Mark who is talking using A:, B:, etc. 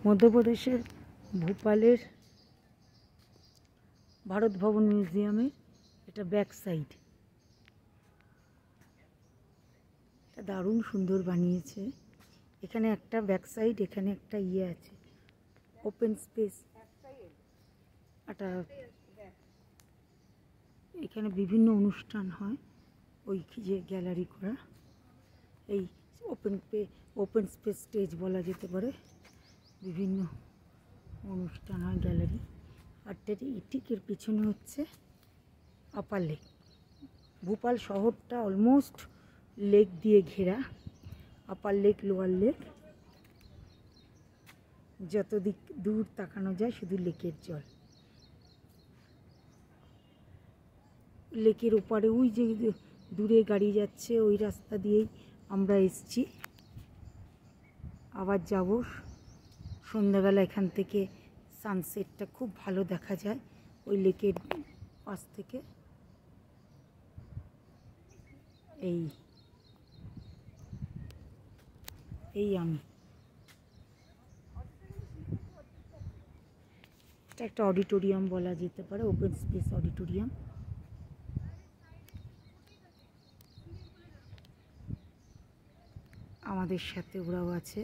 A: মধ্যপ্রদেশের ভোপালের ভারত ভবন মিউজিয়ামের এটা ব্যাক সাইড। এটা দারুণ সুন্দর বানিয়েছে। এখানে একটা ব্যাক সাইড, এখানে একটা ইয়ে আছে, ওপেন স্পেস। একটা এখানে বিভিন্ন অনুষ্ঠান হয়, ওই যে গ্যালারি করা, এই ওপেন স্পেস স্টেজ বলা যেতে পারে। বিভিন্ন অনুষ্ঠান হয়, গ্যালারি। আর ঠিক এর পিছনে হচ্ছে আপার লেক। ভোপাল শহরটা অলমোস্ট লেক দিয়ে ঘেরা, আপার লেক লোয়ার লেক। যত দিক দূর তাকানো যায় শুধু লেকের জল। লেকের ওপারে ওই যে দূরে গাড়ি যাচ্ছে, ওই রাস্তা দিয়েই আমরা এসছি। আবার যাব। সন্ধ্যাবেলা এখান থেকে সানসেটটা খুব ভালো দেখা যায় ওই লেকের পাশ থেকে। আমি এটা একটা অডিটোরিয়াম বলা যেতে পারে, ওপেন স্পেস অডিটোরিয়াম। আমাদের সাথে ওরাও আছে।